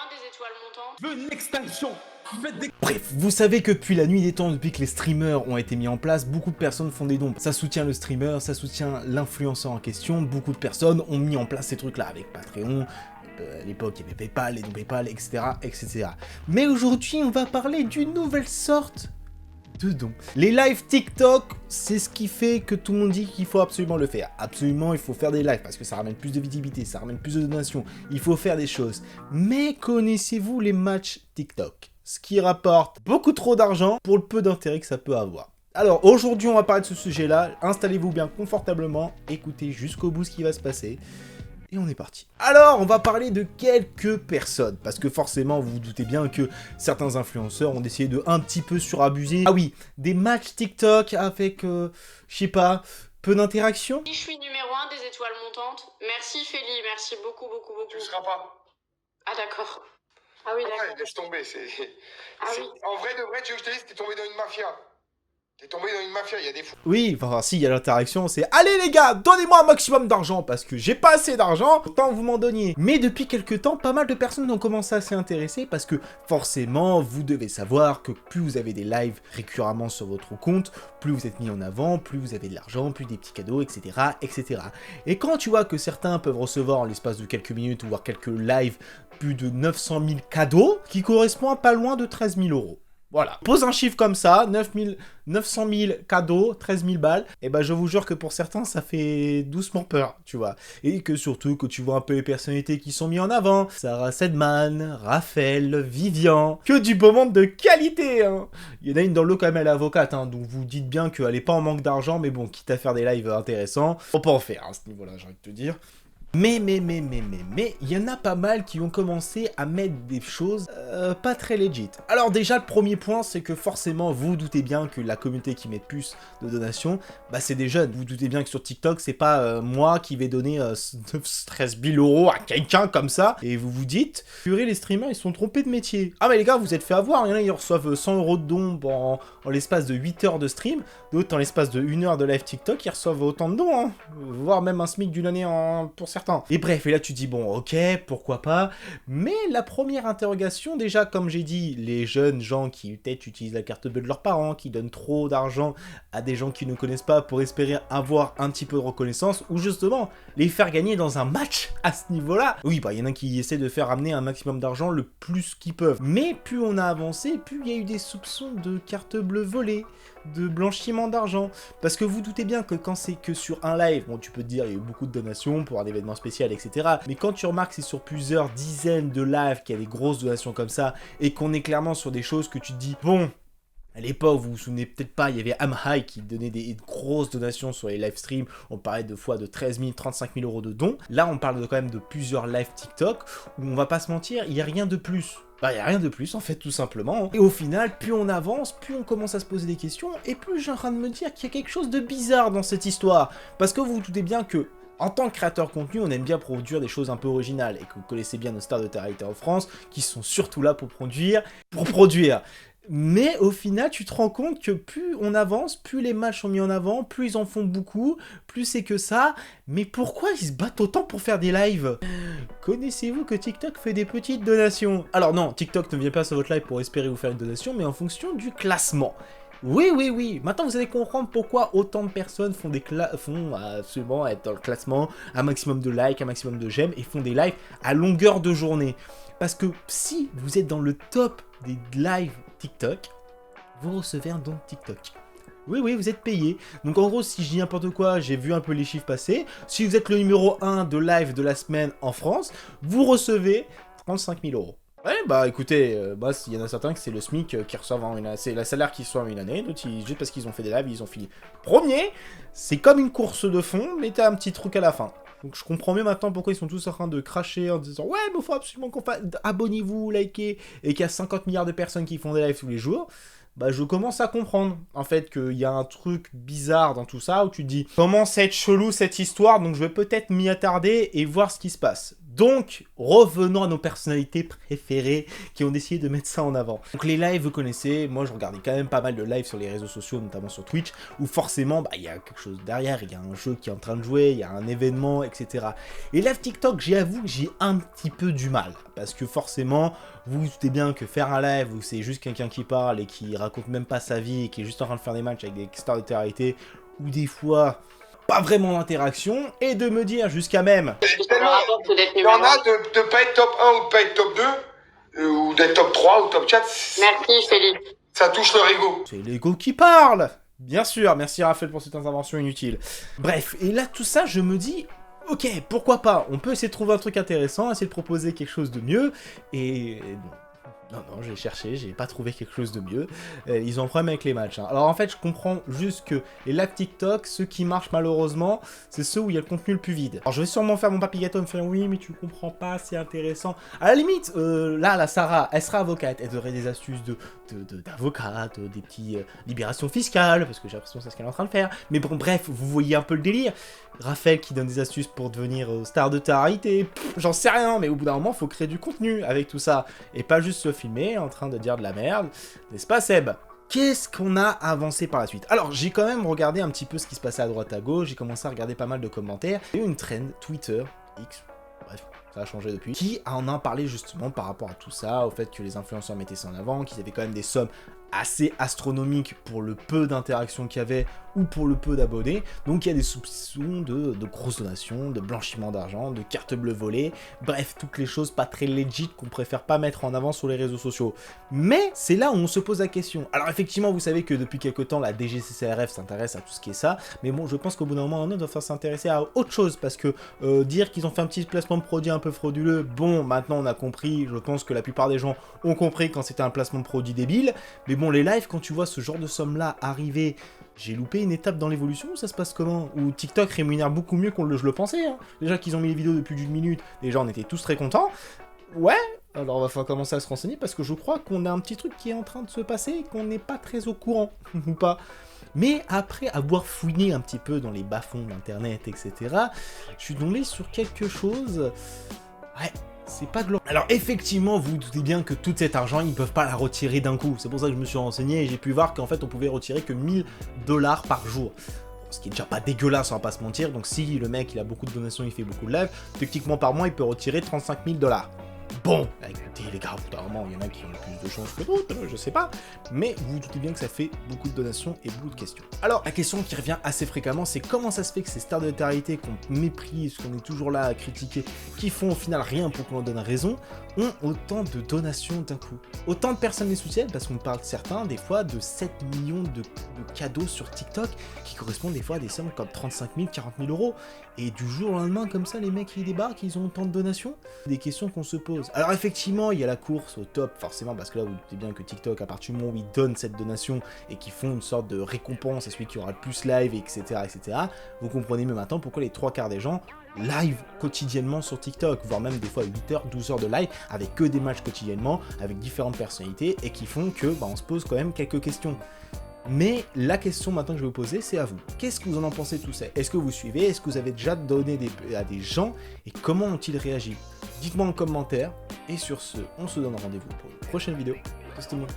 des étoiles montantes. Je veux une extinction. Bref, vous savez que depuis la nuit des temps, depuis que les streamers ont été mis en place, beaucoup de personnes font des dons. Ça soutient le streamer, ça soutient l'influenceur en question. Beaucoup de personnes ont mis en place ces trucs-là avec Patreon. À l'époque, il y avait PayPal, les dons PayPal, etc., etc. Mais aujourd'hui, on va parler d'une nouvelle sorte de dons. Les lives TikTok, c'est ce qui fait que tout le monde dit qu'il faut absolument le faire. Absolument, il faut faire des lives parce que ça ramène plus de visibilité, ça ramène plus de donations. Il faut faire des choses. Mais connaissez-vous les matchs TikTok ? Ce qui rapporte beaucoup trop d'argent pour le peu d'intérêt que ça peut avoir. Alors aujourd'hui, on va parler de ce sujet-là. Installez-vous bien confortablement, écoutez jusqu'au bout ce qui va se passer. Et on est parti. Alors, on va parler de quelques personnes, parce que forcément, vous vous doutez bien que certains influenceurs ont essayé de un petit peu surabuser. Ah oui, des matchs TikTok avec, je sais pas, peu d'interaction. Si je suis numéro 1 des étoiles montantes, merci Félie, merci beaucoup. Tu ne seras pas. Ah d'accord. Ah oui, d'accord. Ouais, laisse tomber. Ah oui. En vrai de vrai, tu veux que je te dise, t'es tombé dans une mafia. T'es tombé dans une mafia, il y a des fous. Oui, enfin, si, il y a l'interaction, c'est « Allez les gars, donnez-moi un maximum d'argent, parce que j'ai pas assez d'argent, autant vous m'en donniez. » Mais depuis quelques temps, pas mal de personnes ont commencé à s'y intéresser, parce que forcément, vous devez savoir que plus vous avez des lives récurrentement sur votre compte, plus vous êtes mis en avant, plus vous avez de l'argent, plus des petits cadeaux, etc., etc. Et quand tu vois que certains peuvent recevoir en l'espace de quelques minutes, voire quelques lives, plus de 900 000 cadeaux, qui correspond à pas loin de 13 000 euros. Voilà. Pose un chiffre comme ça, 900 000 cadeaux, 13 000 balles, et ben je vous jure que pour certains, ça fait doucement peur, tu vois. Et que surtout, que tu vois un peu les personnalités qui sont mises en avant, Sarah Sedman, Raphaël, Vivian, que du beau monde de qualité, hein. Il y en a une dans le lot quand même, elle est avocate, hein, donc vous dites bien qu'elle est pas en manque d'argent, mais bon, quitte à faire des lives intéressants, faut pas en faire à ce niveau-là, j'ai envie de te dire. Mais, il y en a pas mal qui ont commencé à mettre des choses pas très legit. Alors déjà, le premier point, c'est que forcément, vous vous doutez bien que la communauté qui met plus de donations, bah c'est des jeunes. Vous vous doutez bien que sur TikTok, c'est pas moi qui vais donner 13 000 euros à quelqu'un comme ça. Et vous vous dites, purée, les streamers, ils sont trompés de métier. Ah mais les gars, vous êtes fait avoir. Il y en a, ils reçoivent 100 euros de dons en l'espace de 8 heures de stream. D'autres, en l'espace de 1 heure de live TikTok, ils reçoivent autant de dons, hein. Voire même un SMIC d'une année pour certains. Et bref, et là tu dis bon ok, pourquoi pas, mais la première interrogation, déjà comme j'ai dit, les jeunes gens qui peut-être utilisent la carte bleue de leurs parents, qui donnent trop d'argent à des gens qui ne connaissent pas pour espérer avoir un petit peu de reconnaissance, ou justement les faire gagner dans un match à ce niveau-là. Oui, bah il y en a qui essaient de faire ramener un maximum d'argent le plus qu'ils peuvent, mais plus on a avancé, plus il y a eu des soupçons de carte bleue volée, de blanchiment d'argent, parce que vous doutez bien que quand c'est que sur un live, bon tu peux te dire il y a eu beaucoup de donations pour un événement spécial, etc. Mais quand tu remarques que c'est sur plusieurs dizaines de lives qu'il y a des grosses donations comme ça, et qu'on est clairement sur des choses que tu te dis, bon, à l'époque, vous vous souvenez peut-être pas, il y avait Amhai qui donnait des grosses donations sur les live streams, on parlait de fois de 13 000, 35 000 euros de dons. Là, on parle quand même de plusieurs lives TikTok, où on va pas se mentir, il n'y a rien de plus. Bah, il n'y a rien de plus, en fait, tout simplement. Et au final, plus on avance, plus on commence à se poser des questions, et plus j'ai en train de me dire qu'il y a quelque chose de bizarre dans cette histoire. Parce que vous vous doutez bien que, en tant que créateur de contenu, on aime bien produire des choses un peu originales, et que vous connaissez bien nos stars de télé en France, qui sont surtout là pour produire. Mais au final, tu te rends compte que plus on avance, plus les matchs sont mis en avant, plus ils en font beaucoup, plus c'est que ça. Mais pourquoi ils se battent autant pour faire des lives ? Connaissez-vous que TikTok fait des petites donations ? Alors non, TikTok ne vient pas sur votre live pour espérer vous faire une donation, mais en fonction du classement. Oui. Maintenant, vous allez comprendre pourquoi autant de personnes font absolument être dans le classement, un maximum de likes, un maximum de j'aime, et font des lives à longueur de journée. Parce que si vous êtes dans le top des lives TikTok, vous recevez un don de TikTok. Oui, vous êtes payé. Donc en gros, si je dis n'importe quoi, j'ai vu un peu les chiffres passer. Si vous êtes le numéro 1 de live de la semaine en France, vous recevez 35 000 euros. Ouais, bah écoutez, il y en a certains que c'est le SMIC qui reçoivent c'est le salaire qu'ils reçoivent en une année, d'autres juste parce qu'ils ont fait des lives, ils ont fini premier. C'est comme une course de fond, mais t'as un petit truc à la fin. Donc je comprends mieux maintenant pourquoi ils sont tous en train de cracher en disant ouais mais faut absolument qu'on fasse, abonnez-vous, likez, et qu'il y a 50 milliards de personnes qui font des lives tous les jours. Bah je commence à comprendre en fait qu'il y a un truc bizarre dans tout ça où tu te dis comment c'est être chelou cette histoire, donc je vais peut-être m'y attarder et voir ce qui se passe. Donc, revenons à nos personnalités préférées qui ont décidé de mettre ça en avant. Donc les lives, vous connaissez, moi je regardais quand même pas mal de lives sur les réseaux sociaux, notamment sur Twitch, où forcément, il y a quelque chose derrière, il y a un jeu qui est en train de jouer, il y a un événement, etc. Et live TikTok, j'avoue que j'ai un petit peu du mal, parce que forcément, vous vous doutez bien que faire un live où c'est juste quelqu'un qui parle et qui raconte même pas sa vie et qui est juste en train de faire des matchs avec des stars de télé-réalité, ou des fois... pas vraiment d'interaction, et de me dire jusqu'à même... Il y en a de pas être top 1 ou de pas être top 2, ou d'être top 3 ou top 4. Merci, Félix. Ça touche leur ego. C'est l'ego qui parle. Bien sûr, merci Raphaël pour cette intervention inutile. Bref, et là tout ça, je me dis... ok, pourquoi pas, on peut essayer de trouver un truc intéressant, essayer de proposer quelque chose de mieux, et... non, j'ai cherché, j'ai pas trouvé quelque chose de mieux. Ils ont un problème avec les matchs. Hein. Alors en fait, je comprends juste que les lives TikTok, ceux qui marchent malheureusement, c'est ceux où il y a le contenu le plus vide. Alors je vais sûrement faire mon papy gâteau et me faire oui, mais tu comprends pas, c'est intéressant. À la limite, là, la Sarah, elle sera avocate, elle aurait des astuces d'avocate, des petits libérations fiscales, parce que j'ai l'impression que c'est ce qu'elle est en train de faire. Mais bon, bref, vous voyez un peu le délire. Raphaël qui donne des astuces pour devenir star de télé-réalité, j'en sais rien, mais au bout d'un moment, faut créer du contenu avec tout ça, et pas juste se filmer en train de dire de la merde, n'est-ce pas Seb? Qu'est-ce qu'on a avancé par la suite? Alors, j'ai quand même regardé un petit peu ce qui se passait à droite à gauche, j'ai commencé à regarder pas mal de commentaires, il y a eu une trend Twitter, X, bref, ça a changé depuis, qui en a parlé justement par rapport à tout ça, au fait que les influenceurs mettaient ça en avant, qu'ils avaient quand même des sommes assez astronomiques pour le peu d'interactions qu'il y avait ou pour le peu d'abonnés. Donc il y a des soupçons de grosses donations, de blanchiment d'argent, de cartes bleues volées, bref, toutes les choses pas très legit qu'on préfère pas mettre en avant sur les réseaux sociaux. Mais c'est là où on se pose la question. Alors effectivement, vous savez que depuis quelques temps, la DGCCRF s'intéresse à tout ce qui est ça, mais bon, je pense qu'au bout d'un moment, on doit faire s'intéresser à autre chose, parce que dire qu'ils ont fait un petit placement de produit un peu frauduleux, bon, maintenant on a compris, je pense que la plupart des gens ont compris quand c'était un placement de produit débile, mais bon, les lives, quand tu vois ce genre de somme-là arriver, j'ai loupé une étape dans l'évolution ou ça se passe comment? Ou TikTok rémunère beaucoup mieux que je le pensais, hein. Déjà qu'ils ont mis les vidéos de plus d'1 minute, déjà on était tous très contents. Ouais, alors on va falloir commencer à se renseigner parce que je crois qu'on a un petit truc qui est en train de se passer et qu'on n'est pas très au courant, ou pas. Mais après avoir fouiné un petit peu dans les bas-fonds d'internet, etc., je suis tombé sur quelque chose... Ouais, c'est pas glorieux. Alors effectivement, vous vous doutez bien que tout cet argent, ils peuvent pas la retirer d'un coup. C'est pour ça que je me suis renseigné et j'ai pu voir qu'en fait, on pouvait retirer que 1000 $ par jour. Ce qui est déjà pas dégueulasse, on va pas se mentir. Donc si le mec, il a beaucoup de donations, il fait beaucoup de live, techniquement par mois, il peut retirer 35 000 $. Bon, écoutez les gars, apparemment, il y en a qui ont plus de chance que d'autres, je sais pas, mais vous vous doutez bien que ça fait beaucoup de donations et beaucoup de questions. Alors, la question qui revient assez fréquemment, c'est comment ça se fait que ces stars de télé-réalité qu'on méprise, qu'on est toujours là à critiquer, qui font au final rien pour qu'on leur donne raison, ont autant de donations d'un coup. Autant de personnes les soutiennent, parce qu'on parle de certains, des fois, de 7 millions de cadeaux sur TikTok, qui correspondent des fois à des sommes comme 35 000, 40 000 €. Et du jour au lendemain, comme ça, les mecs, ils débarquent, ils ont autant de donations. Des questions qu'on se pose. Alors effectivement, il y a la course au top, forcément, parce que là, vous doutez bien que TikTok, à partir du moment où ils donnent cette donation, et qu'ils font une sorte de récompense à celui qui aura le plus live, etc., etc., vous comprenez même maintenant pourquoi les 3/4 des gens live quotidiennement sur TikTok, voire même des fois 8 heures, 12 heures de live, avec que des matchs quotidiennement, avec différentes personnalités, et qui font que, on se pose quand même quelques questions. Mais la question maintenant que je vais vous poser, c'est à vous. Qu'est-ce que vous en pensez de tout ça? Est-ce que vous suivez? Est-ce que vous avez déjà donné à des gens? Et comment ont-ils réagi? Dites-moi en commentaire. Et sur ce, on se donne rendez-vous pour une prochaine vidéo. C'était moi.